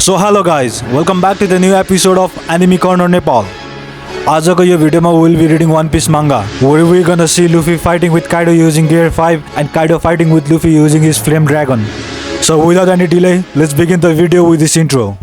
So hello guys, welcome back to the new episode of Anime Corner Nepal. आजको यो भिडियोमा we will be reading One Piece manga, where we gonna see Luffy fighting with Kaido using Gear 5 and Kaido fighting with Luffy using his Flame Dragon. So without any delay, let's begin the video with this intro.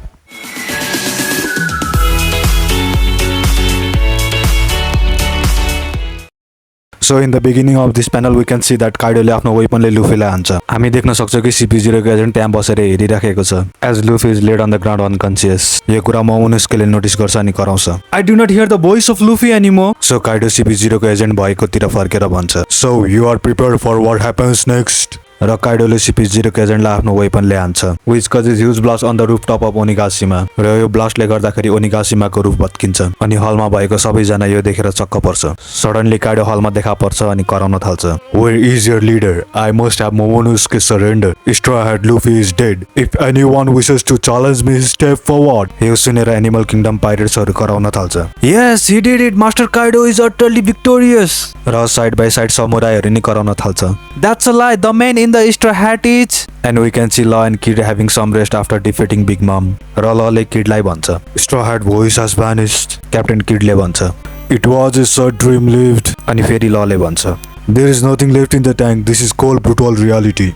So in the beginning of this panel we can see that Kaido ले आफ्नो weapon ले Luffy लाई हान्छ. हामी देख्न सक्छौं कि CP0 को agent त्यहाँ बसेर हेरिराखेको छ. As Luffy is laid on the ground unconscious. यो कुरा मोमोनुस्केले नोटिस गर्छ अनि कराउँछ. I do not hear the voice of Luffy anymore. So Kaido CP0 को एजेन्ट भएकोतिर फर्केर भन्छ. So you are prepared for what happens next. Raw काइडोले CP0 को एजेन्टलाई आफ्नो वेपनले हान्छ. Which causes huge blast on the rooftop of ओनिगासीमा. र यो ब्लास्टले गर्दाखेरि ओनिगासीमाको roof भत्किन्छ अनि हलमा भएको सबैजना यो देखेर चक्क पर्छ. सडनली काइडो हलमा देखा पर्छ अनि कराउन थाल्छ. Where is your leader? I must have Momonosuke surrender. Straw Hat Luffy is dead. If anyone wishes to challenge me, step forward. यो सुनेर एनिमल किङडम पाइरेट्सहरु कराउन थाल्छ. Yes, he did it. Master Kaido is utterly victorious. र side by side समुराइहरु नि कराउन थाल्छ. That's a lie. The man in the Straw Hat is. And we can see Law and Kid having some rest after defeating Big Mom. र लले किडलाई भन्छ. Straw Hat voice has vanished. Captain Kidले भन्छ. It was a short dream lived. अनि फेरि लले भन्छ. There is nothing left in the tank. This is cold brutal reality.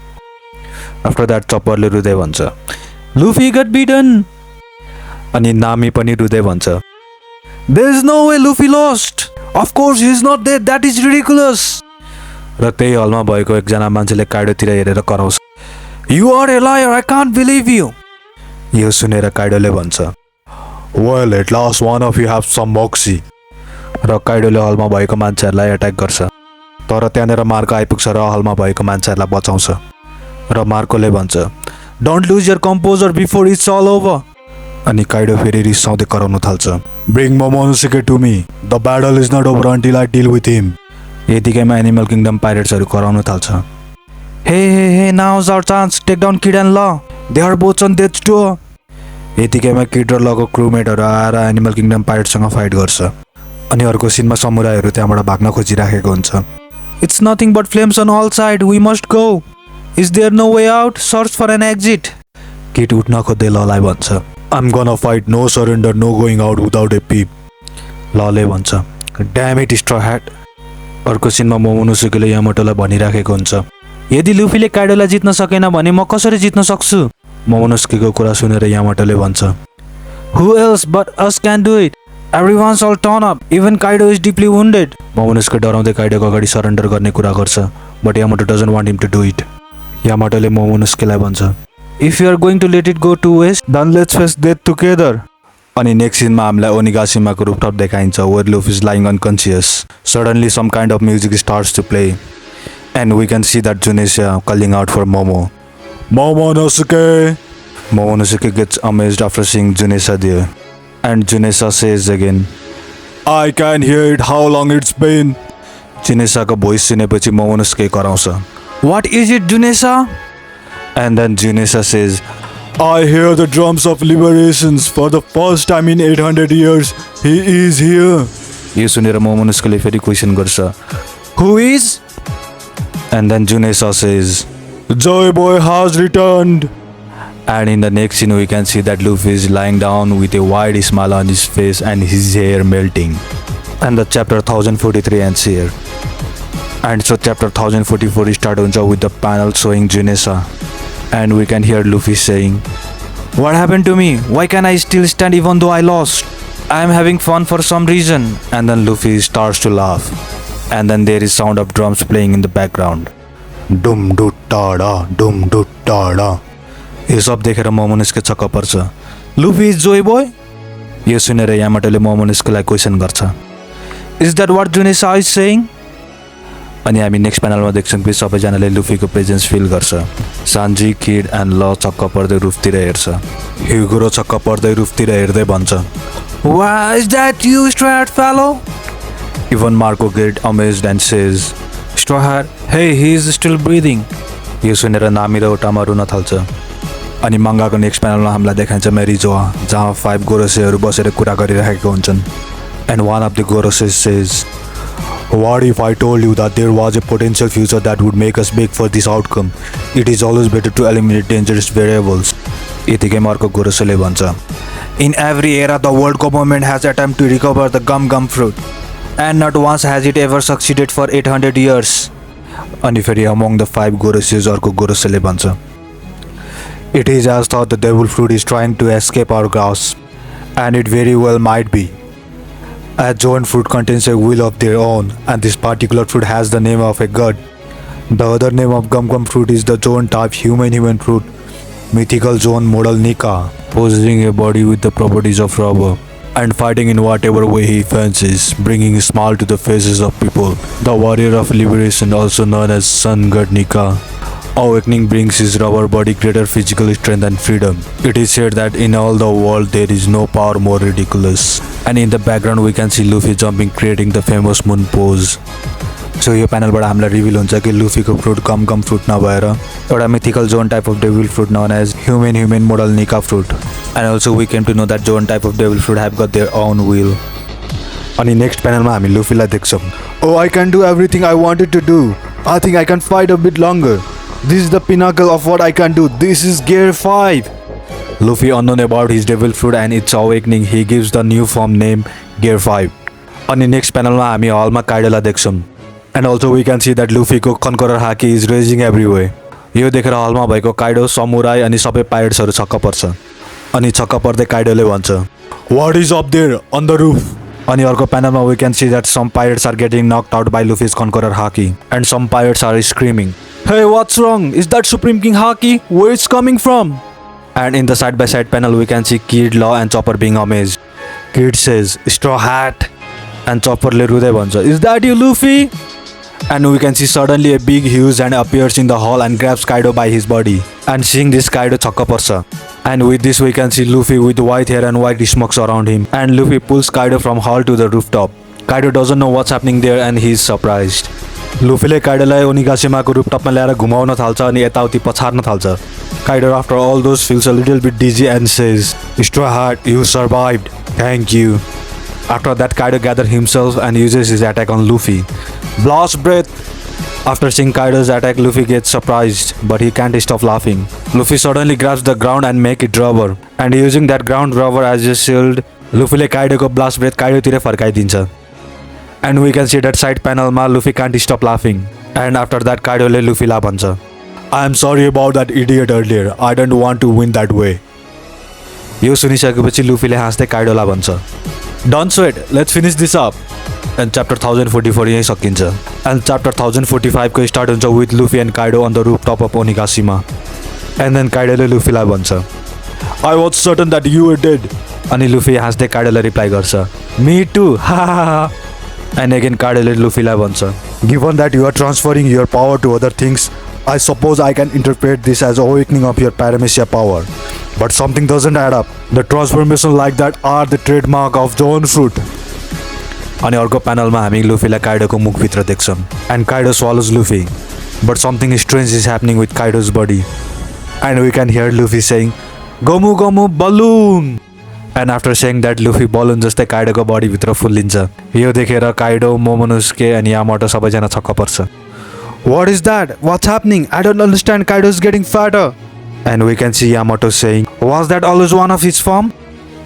After that चप्परले रुँदै भन्छ. Luffy got beaten. अनि नामी पनि रुँदै भन्छ. There is no way Luffy lost. Of course he is not dead. That is ridiculous. र त्यही हलमा भएको एकजना मान्छेले काइडोतिर हेरेर कराउँछ. You are a liar. I can't believe you. यो सुनेर काइडोले भन्छ. Well, at last one of you have some moxie. र काइडोले हलमा भएको मान्छेहरूलाई अट्याक गर्छ. तर त्यहाँनेर मार्को आइपुग्छ र हलमा भएको मान्छेहरूलाई बचाउँछ. र मार्कोले भन्छ. Don't lose your composure before it's all over. अनि काइडो फेरि रिसाउँदै कराउन थाल्छ. Bring Momonosuke to me. The battle is not over until I deal with him. यतिकैमा एनिमल किङडम पाइरेट्सहरु कराउन थाल्छ. Hey, now's our chance. Take down Kid and Law. They are both on death's door. यतिकैमा Kid र लको क्रूमेटहरु आएर animal kingdom पाइरेट्ससँग fight गर्छ. अनि अर्को सिनमा समुराइहरु त्यहाँबाट भाग्न खोजिराखेको हुन्छ. It's nothing but flames on all sides. We must go. Is there no way out? Search for an exit. Kid उठ्न खोज्दै ललाई भन्छ. I'm gonna fight. No surrender. No going out without a peep. लले भन्छ. Damn it, Straw Hat. अर्को cinema मोमोनुसुकेले यामाटोलाई भनिराखेको हुन्छ. यदि लुफीले काइडोलाई जित्न सकेन भने म कसरी जित्न सक्छु? मोमोनुसुकेको कुरा सुनेर यामाटोले भन्छ. Who else but us can do it? Everyone's all torn up. Even Kaido is deeply wounded. मोमोनुसुके डराउँदै काइडोको अगाडि सरेन्डर गर्ने कुरा गर्छ. But Yamato doesn't want him to do it. यामाटोले मोमोनुसुकेलाई भन्छ. If you are going to let it go to waste, then let's face death together. अनि next cinema हामीलाई ओनिगासीमाको रूफटप देखाइन्छ where Luffy is lying unconscious. Suddenly some kind of music starts to play and we can see that Junesha calling out for Momo. Momonosuke! Momonosuke gets amazed after seeing Junesha there. And Junesha says again, I can hear it. How long it's been? Junesha को voice सुनेपछि मोमोनुसुके कराउँछ. What is it, Junesha? And then Junesha says, I hear the drums of liberations for the first time in 800 years. He is here. यो सुनेर मोमोनुसुकेले फेरि question गर्छ. Who is? And then Junesha says, Joy Boy has returned. And in the next scene we can see that Luffy is lying down with a wide smile on his face and his hair melting. And the chapter 1043 ends here. And so chapter 1044 starts with the panel showing Junesha. And we can hear Luffy saying, What happened to me? Why can I still stand even though I lost? I am having fun for some reason. And then Luffy starts to laugh. And then there is sound of drums playing in the background. Dum du da da, dum du da da. यो सब देखेर मोमोनुसुके छक्क पर्छ. Luffy is Joy Boy? यो सुनेर यामाटोले मोमोनुसुकेलाई question गर्छ. Is that what Junesha is saying? अनि हामी next प्यानलमा देख्छौँ कि सबैजनाले लुफीको प्रेजेन्स फिल गर्छ. सान्जी, किड एन्ड ल छक्क पर्दै रुफतिर हेर्छ. ह्युगो छक्क पर्दै रुफतिर हेर्दै भन्छ. Why is that you, Straw Hat fellow? Even Marco get amazed and says, Straw Hat, hey, he is still breathing. यो सुनेर नामी र ओटामा रुन थाल्छ. अनि मङ्गाको नेक्स्ट प्यानलमा हामीलाई देखाइन्छ मेरिजोआ जहाँ 5 गोरोसेहरू बसेर कुरा गरिरहेको हुन्छन्. And one of the Goroses says, What if I told you that there was a potential future that would make us beg for this outcome? It is always better to eliminate dangerous variables. यतिकैमा अर्को गोरोसोले भन्छ, In every era the world government has attempted to recover the gum fruit and not once has it ever succeeded for 800 years. अनि फेरि among the 5 Goroses अर्को गोरोसोले भन्छ, It is as though the devil fruit is trying to escape our grasp, and it very well might be. As Joan fruit contains a will of their own, and this particular fruit has the name of a god. The other name of gum fruit is the Joan type human fruit, mythical Joan model Nika, possessing a body with the properties of rubber, and fighting in whatever way he fancies, bringing a smile to the faces of people. The warrior of liberation, also known as Sun God Nika. Awakening brings his rubber body greater physical strength and freedom. It is said that in all the world there is no power more ridiculous. And in the background we can see Luffy jumping, creating the famous moon pose. So यो प्यानलबाट हामीलाई reveal हुन्छ कि लुफीको fruit गम fruit नभएर एउटा mythical zoan type of devil fruit known as human model Nika fruit. And also we came to know that zoan type of devil fruit have got their own will. अनि next प्यानलमा हामी लुफीलाई देख्छौँ. Oh I can do everything I wanted to do. I think I can fight a bit longer. This is the pinnacle of what I can do. This is Gear 5. Luffy, unknown about his devil fruit and its awakening, he gives the new form name Gear 5. अनि next प्यानलमा हामी हलमा काइडोलाई देख्छौँ. And also we can see that Luffy को कन्करर hockey is raging everywhere. यो देखेर हलमा भएको Kaido, samurai अनि सबै पाइरेट्सहरू छक्क पर्छ. अनि छक्क पर्दै काइडोले भन्छ, What is up there on the roof? अनि अर्को प्यानलमा we can see that some pirates are getting knocked out by Luffy's conqueror haki and some pirates are screaming, Hey, what's wrong? Is that Supreme King Haki? Where it's coming from? And in the side-by-side panel, we can see Kid, Law, and Chopper being amazed. Kid says, Straw Hat. And Chopper le rudai bhन्छ, Is that you, Luffy? And we can see suddenly a big huge hand appears in the hall and grabs Kaido by his body. And seeing this, Kaido chakka parcha. And with this, we can see Luffy with white hair and white smokes around him. And Luffy pulls Kaido from hall to the rooftop. Kaido doesn't know what's happening there and he is surprised. लुफीले काइडोलाई ओनिगासिमाको रूपटपमा ल्याएर घुमाउन थाल्छ अनि यताउति पछार्न थाल्छ. Kaido, after all those, feels a little bit dizzy and says, Straw Hat, you survived. Thank you. After that, Kaido gathers himself and uses his attack on Luffy. Blast Breath! After seeing Kaido's attack, Luffy gets surprised, but he can't stop laughing. Luffy suddenly grabs the ground and make it rubber. And using that ground rubber as a shield, Luffyले Kaidoको Blast Breath Kaidoतिर फर्काइदिन्छ. And we can see that side panel ma Luffy can't stop laughing. And after that, Kaido le Luffy la bhन्छ, I am sorry about that idiot earlier. I don't want to win that way. यो सुनिसकेपछि लुफीले हाँस्दै काइडोलाई भन्छ, Don't sweat, let's finish this up. And chapter 1044 यही सकिन्छ. And chapter 1045 को start हुन्छ with Luffy and Kaido on the rooftop of Onigashima. And then काइडोले लुफीलाई भन्छ, I was certain that you were dead. अनि Luffy हाँस्दै काइडोलाई reply गर्छ, Me too. Ha ha ha. And again Kaido Luffy-लाई भन्छ, Given that you are transferring your power to other things, I suppose I can interpret this as awakening of your paramecia power. But something doesn't add up. The transformation like that are the trademark of Joan fruit. अनि अर्को प्यानलमा हामी लुफीलाई काइडोको मुखभित्र देख्छौँ. And Kaido swallows Luffy. But something strange is happening with Kaido's body. And we can hear Luffy saying, Gomu Gomu balloon! And after saying that, Luffy balloon जस्तै काइडोको बडी भित्र फुल्लिन्छ. यो देखेर Kaido, मोमोनोस्के अनि Yamato सबैजना छक्क पर्छ. What is that? What's happening? I don't understand. Kaido's getting fatter. And we can see Yamato saying, Was that always one of his form?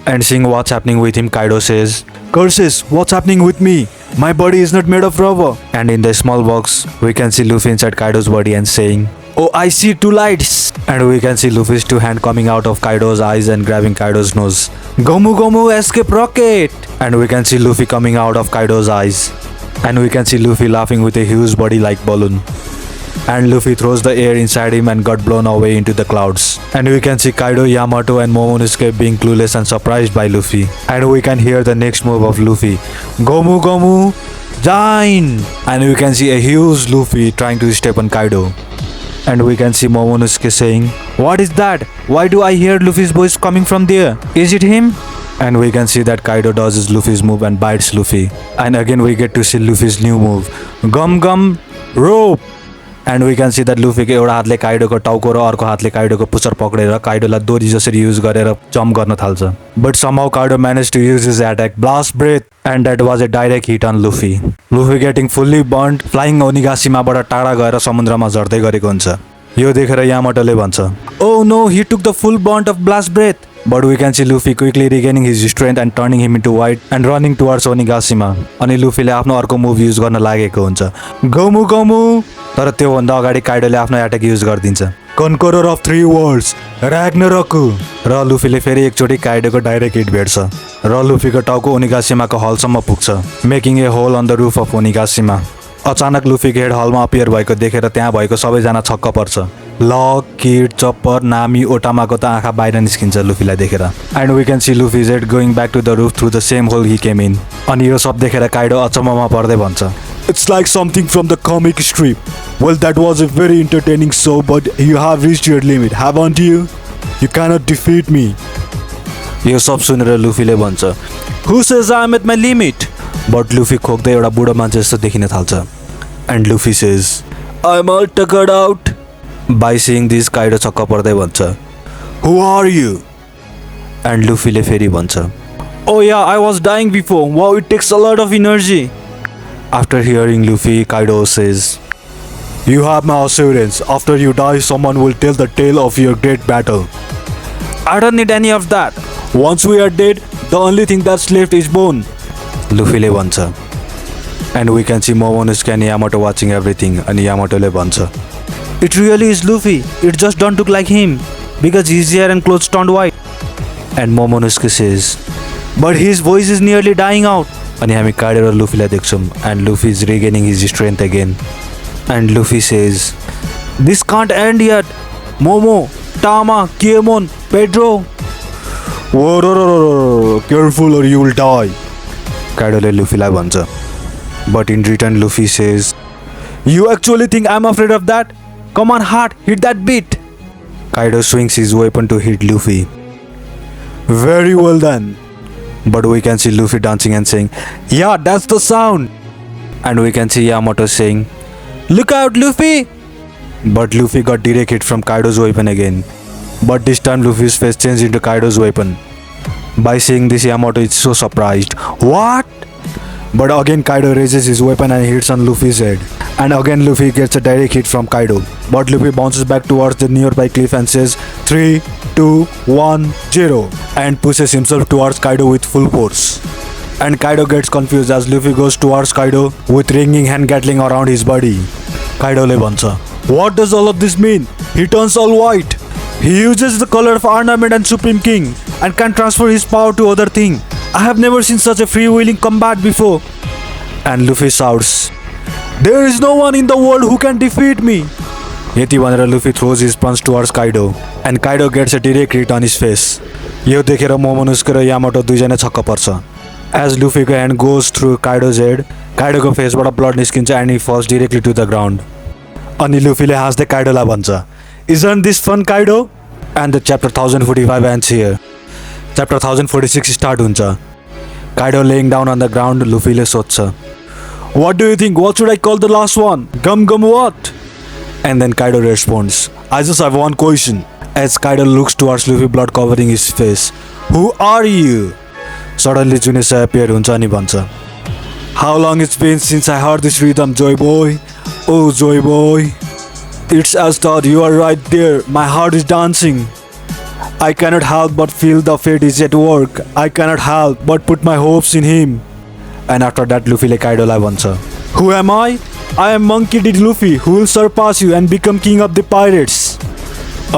And seeing what's happening with him, Kaido says, Curses, what's happening with me? My body is not made of rubber. And in the small box, we can see Luffy inside Kaido's body and saying, Oh, I see two lights. And we can see Luffy's two hands coming out of Kaido's eyes and grabbing Kaido's nose. Gomu Gomu escape rocket. And we can see Luffy coming out of Kaido's eyes. And we can see Luffy laughing with a huge body like balloon. And Luffy throws the air inside him and got blown away into the clouds. And we can see Kaido, Yamato and Momonosuke being clueless and surprised by Luffy. And we can hear the next move of Luffy. Gomu Gomu Jain! And we can see a huge Luffy trying to step on Kaido. And we can see Momonosuke saying, What is that? Why do I hear Luffy's voice coming from there? Is it him? And we can see that Kaido dodges Luffy's move and bites Luffy. And again we get to see Luffy's new move, Gum Gum Rope. And we can see that Luffy को एउटा हातले काइडोको टाउको र अर्को हातले काइडोको पुच्छर पक्रेर काइडोलाई दोरी जसरी युज गरेर जम्प गर्न थाल्छ. But somehow Kaido managed to use his attack, Blast Breath, and that was a direct hit on Luffy. Luffy getting fully burnt, flying ओनिगासीमाबाट टाढा गएर समुद्रमा झर्दै गरेको हुन्छ. यो देखेर यामाटोले भन्छ, "Oh no, he took the full brunt of blast breath." But we can see Luffy quickly regaining his strength and turning him into white and running towards Onigashima. अनि लुफीले आफ्नो अर्को मुभ युज गर्न लागेको हुन्छ, "गमु गमु!" तर त्योभन्दा अगाडि काइडोले आफ्नो एट्याक युज गरिदिन्छ, "कन्करर अफ 3 वर्ल्ड्स, र्याग्नरक!" र लुफीले फेरि एकचोटि काइडोको डाइरेक्ट हिट भेट्छ र लुफीको टाउको ओनिगासीमाको हलसम्म पुग्छ, making a hole on the roof of Onigashima. अचानक लुफीको हेड हलमा अपियर भएको देखेर त्यहाँ भएको सबैजना छक्क पर्छ। लक, किड, चप्पर, नामी, ओटामाको त आँखा बाहिर निस्किन्छ लुफीलाई देखेर। And we can see Luffy's head going back to the roof through the same hole he came in. अनि यो सब देखेर काइडो अचम्ममा पर्दै भन्छ, "It's like something from the comic strip. Well, that was a very entertaining show, but you have reached your limit, haven't you? You cannot defeat me." यो सब सुनेर लुफीले भन्छ, "Who says I am at my limit?" But Luffy खोक्दै एउटा बुढो मान्छे जस्तो देखिन थाल्छ। And Luffy says, "I'm all tuckered out." By seeing this Kaido छक्क पर्दै भन्छ, "Who are you?" एन्ड लुफीले फेरि भन्छ, "Oh yeah, I was dying before. Wow, it takes a lot of energy." After hearing Luffy, Kaido says, "You have my assurance. After you die, someone will tell the tale of your great battle." "I don't need any of that. Once we are dead, the only thing that's left is bone." लुफीले भन्छ। And we can see Momonosuke and Yamato watching everything. And Yamatole भन्छ, "It really is Luffy. It just don't look like him because his hair and clothes turned white." And Momonosuke says, "But his voice is nearly dying out." अनि हामी Kaido र लुफीलाई देख्छौँ and Luffy is regaining his strength again. And Luffy says, "This can't end yet. Momo, Tama, Kiemon, Pedro." "Whoa, careful or you will die." काइडोले लुफीलाई भन्छ। But in return, Luffy says, "You actually think I'm afraid of that? Come on, heart, hit that beat." Kaido swings his weapon to hit Luffy. "Very well then." But we can see Luffy dancing and saying, "Yeah, that's the sound." And we can see Yamato saying, "Look out, Luffy!" But Luffy got direct hit from Kaido's weapon again. But this time Luffy's face changed into Kaido's weapon. By seeing this, Yamato is so surprised. "What?" But again Kaido raises his weapon and hits on Luffy's head. And again Luffy gets a direct hit from Kaido. But Luffy bounces back towards the nearby cliff and says 3, 2, 1, 0 and pushes himself towards Kaido with full force. And Kaido gets confused as Luffy goes towards Kaido with ringing hand gatling around his body. Kaido le bhancha, "What does all of this mean? He turns all white. He uses the color of ornament and Supreme King and can transfer his power to other thing. I have never seen such a freewheeling combat before." And Luffy shouts, "There is no one in the world who can defeat me." यति भनेर Luffy throws his punch towards Kaido and Kaido gets a direct hit on his face. यो देखेर मोमोनोसुके र Yamato दुईजना छक्क पर्छ। As Luffy को hand goes through Kaido's head, Kaido को फेसबाट blood निस्किन्छ and he falls directly to the ground. अनि लुफीले हाँस्दै काइडोलाई भन्छ, "Isn't this fun, Kaido?" And the chapter 1045 ends here. Chapter 1046 start हुन्छ। Kaido laying down on the ground, लुफीले सोध्छ, "What do you think? What should I call the last one? Gum gum what?" And then Kaido responds, "I just have one question." As Kaido looks towards Luffy, blood covering his face. "Who are you?" Suddenly Junessa appear हुन्छ अनि भन्छ, "How long it's been since I heard this rhythm, Joy Boy? Oh, Joy Boy. It's as though you are right there. My heart is dancing. I cannot help but feel the fate is at work. I cannot help but put my hopes in him." And after that, Luffy le Kaido lai bhancha, "Who am I? I am Monkey D. Luffy, who will surpass you and become king of the pirates."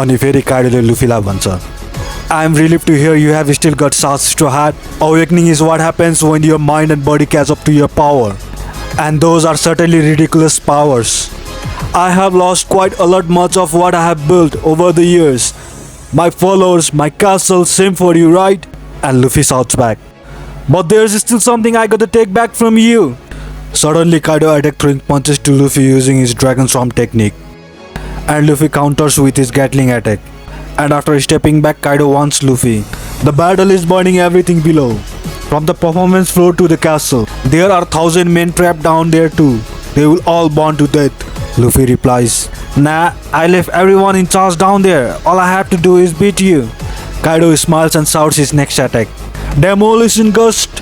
Ani feri Kaido le Luffy lai bhancha, "I am relieved to hear you have still got such to heart. Awakening is what happens when your mind and body catch up to your power. And those are certainly ridiculous powers. I have lost quite a lot much of what I have built over the years. My followers, my castle, same for you, right?" And Luffy shouts back, "But there's still something I gotta take back from you." Suddenly Kaido attacked, throwing punches to Luffy using his Dragon Storm technique. And Luffy counters with his Gatling attack. And after stepping back, Kaido warns Luffy, "The battle is burning everything below. From the performance floor to the castle. There are 1,000 men trapped down there too. They will all burn to death." Luffy replies, "Nah, I left everyone in charge down there. All I have to do is beat you." Kaido smiles and shouts his next attack, "Demolition Gust!"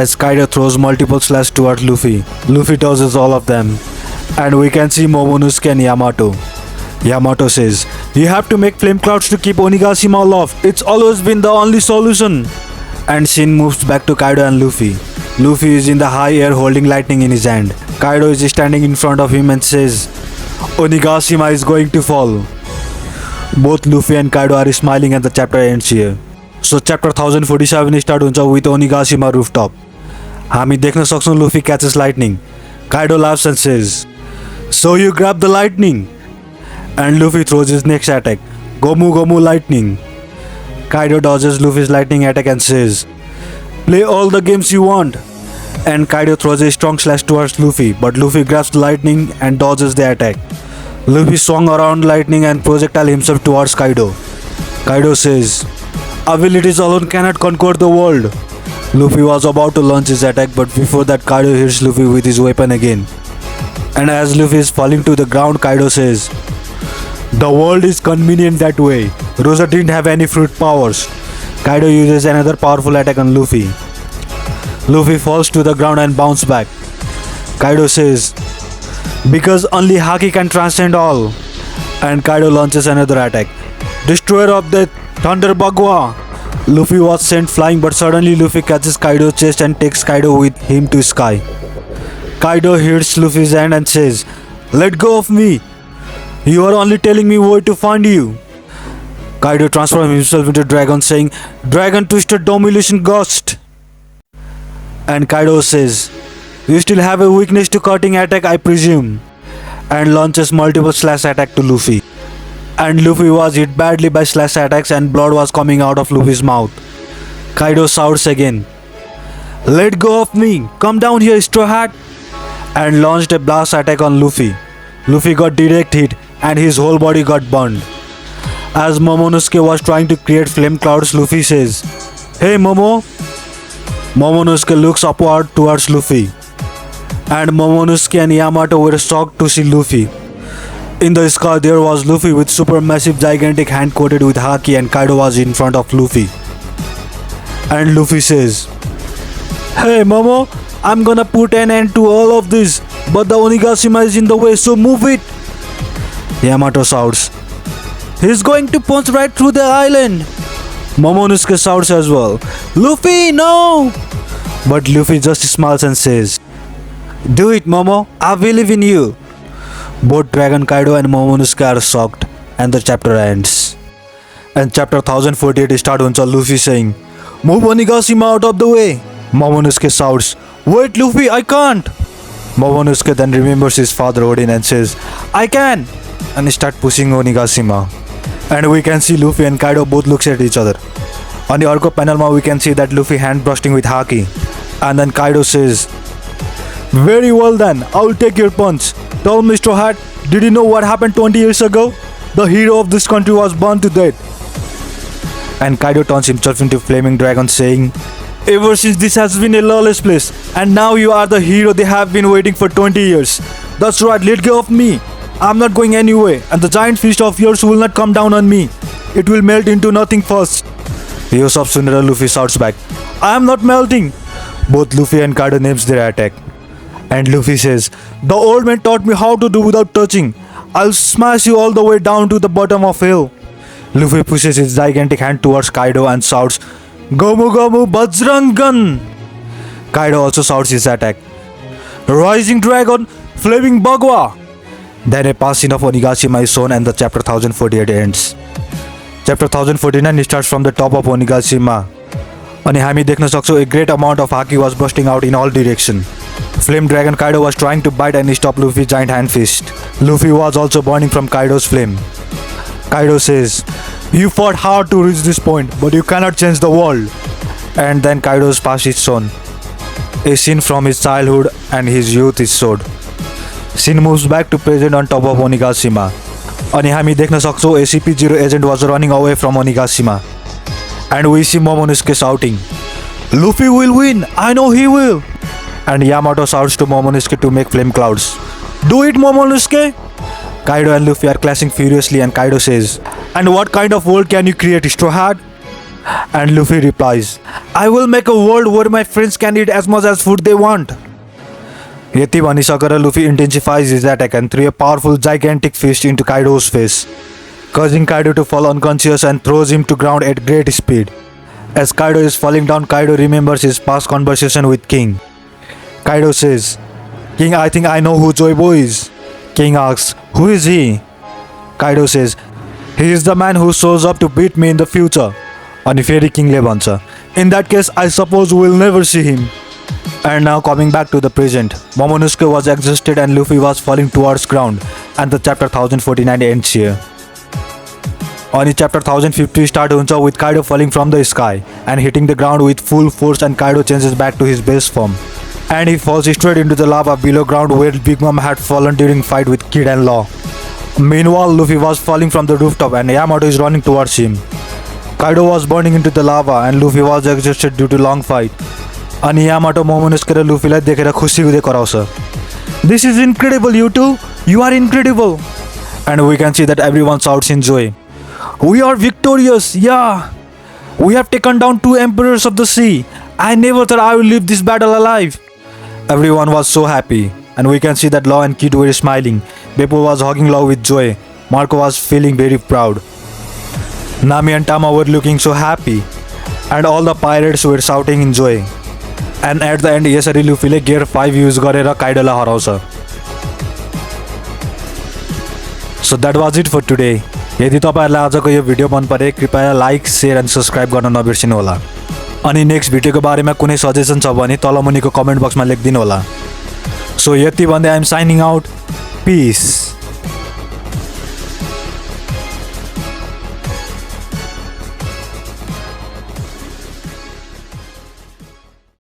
As Kaido throws multiple slashes towards Luffy. Luffy dodges all of them. And we can see Momonosuke and Yamato. Yamato says, "You have to make flame clouds to keep Onigashima aloft. It's always been the only solution." And scene moves back to Kaido and Luffy. Luffy is in the high air holding lightning in his hand. Kaido is standing in front of him and says, "Onigashima is going to fall." Both Luffy and Kaido are smiling and the chapter ends here. So chapter 1047 start हुन्छ with Onigashima rooftop. हामी देख्न सक्छौं Luffy catches lightning. Kaido laughs and says, "So you grab the lightning." And Luffy throws his next attack, Gomu Gomu lightning. Kaido dodges Luffy's lightning attack and says, "Play all the games you want." And Kaido throws a strong slash towards Luffy, but Luffy grabs the lightning and dodges the attack. Luffy swung around lightning and projectile himself towards Kaido. Kaido says, "Abilities alone cannot conquer the world." Luffy was about to launch his attack, but before that Kaido hits Luffy with his weapon again. And as Luffy is falling to the ground, Kaido says, "The world is convenient that way. Rosa didn't have any fruit powers." Kaido uses another powerful attack on Luffy. Luffy falls to the ground and bounces back. Kaido says, "Because only Haki can transcend all." And Kaido launches another attack, Destroyer of the Thunder Bagua. Luffy was sent flying, but suddenly Luffy catches Kaido's chest and takes Kaido with him to sky. Kaido hits Luffy's hand and says, "Let go of me. You are only telling me where to find you." Kaido transforms himself into dragon, saying, "Dragon Twisted Domination Ghost." And Kaido says, "You still have a weakness to cutting attack, I presume." And launches multiple slash attack to Luffy. And Luffy was hit badly by slash attacks and blood was coming out of Luffy's mouth. Kaido shouts again, "Let go of me! Come down here, Straw Hat!" And launched a blast attack on Luffy. Luffy got direct hit and his whole body got burned. As Momonosuke was trying to create flame clouds, Luffy says, "Hey Momo!" Momonosuke looks upward towards Luffy. And Momonosuke and Yamato were shocked to see Luffy. In the sky there was Luffy with supermassive gigantic hand coated with Haki, and Kaido was in front of Luffy. And Luffy says, "Hey Momo, I'm gonna put an end to all of this, but the Onigashima is in the way, so move it." Yamato shouts, "He's going to punch right through the island." Momonosuke shouts as well, "Luffy, no!" But Luffy just smiles and says, "Do it, Momo, I believe in you." Both Dragon Kaido and Momonosuke are shocked, and the chapter ends. And chapter 1048 start हुन्छ Luffy saying, "Move Onigashima out of the way." Momonosuke shouts, "Wait Luffy, I can't." Momonosuke then remembers his father Odin and says, "I can," and start pushing Onigashima. And we can see Luffy and Kaido both looks at each other. On the arco panel we can see that Luffy hand bursting with Haki. And then Kaido says, "Very well then, I'll take your punch. Tell Mr. Hat, did you know what happened 20 years ago? The hero of this country was burned to death." And Kaido turns himself into flaming dragon saying, "Ever since this has been a lawless place, and now you are the hero they have been waiting for 20 years. That's right, let go of me. I'm not going anywhere, and the giant fist of yours will not come down on me. It will melt into nothing first." Yosef Sunera Luffy shouts back, "I am not melting." Both Luffy and Kaido names their attack. And Luffy says, "The old man taught me how to do without touching. I'll smash you all the way down to the bottom of hell." Luffy pushes his gigantic hand towards Kaido and shouts, "Gomu Gomu Bajrangan!" Kaido also shouts his attack, "Rising Dragon, Flaming Bagua!" Then a past scene of Onigashima is shown and the chapter 1048 ends. Chapter 1049 starts from the top of Onigashima. अनि हामी देख्न सक्छौं a great amount of Haki was bursting out in all direction. Flame Dragon Kaido was trying to bite and stop Luffy's giant hand fist. Luffy was also burning from Kaido's flame. Kaido says, "You fought hard to reach this point, but you cannot change the world." And then Kaido's past is shown. A scene from his childhood and his youth is showed. Scene moves back to present on top of Onigashima. अनि हामी देख्न सक्छौं SCP-0 agent was running away from Onigashima. And we see Momonosuke shouting, "Luffy will win, I know he will." And Yamato shouts to Momonosuke to make flame clouds. "Do it, Momonosuke!" Kaido and Luffy are clashing furiously and Kaido says, "And what kind of world can you create, Straw Hat?" And Luffy replies, "I will make a world where my friends can eat as much as food they want." यति भनिसकेर Luffy intensifies his attack and threw a powerful gigantic fist into Kaido's face, causing Kaido to fall unconscious and throws him to ground at great speed. As Kaido is falling down, Kaido remembers his past conversation with King. Kaido says, "King, I think I know who Joyboy is." King asks, "Who is he?" Kaido says, "He is the man who shows up to beat me in the future." अनि फेरि किङले भन्छ, "In that case, I suppose we'll never see him." And now coming back to the present, Momonosuke was exhausted and Luffy was falling towards ground, and the chapter 1049 ends here. अनि chapter 1050 start हुन्छ with Kaido falling from the sky and hitting the ground with full force, and Kaido changes back to his base form. And he falls straight into the lava below ground where Big Mom had fallen during fight with Kid and Law. Meanwhile, Luffy was falling from the rooftop and Yamato is running towards him. Kaido was burning into the lava and Luffy was exhausted due to long fight. अनि Yamato Momonosuke र लुफीलाई देखेर खुसी हुँदै कराउँछ, "This is incredible, you two! You are incredible!" And we can see that everyone shouts in joy, "We are victorious! Yeah! We have taken down 2 emperors of the sea! I never thought I would leave this battle alive!" Everyone was so happy, and we can see that Law and Kid were smiling. Beppo was hugging Law with joy. Marco was feeling very proud. Nami and Tama were looking so happy, and all the pirates were shouting in joy. And at the end, यसरी लुफीले gear 5 use गरेर काइडोलाई हराउँछ. So that was it for today. यदि तपाईहरुलाई आजको यो video मन परे कृपया like, share end subscribe गर्न नबिर्सिनु होला. अनि नेक्स्ट भिडियोको बारेमा कुनै सजेसन छ भने तल मुनिको कमेन्ट बक्समा लेखिदिनु होला. So यति भन्दै I am signing out. Peace.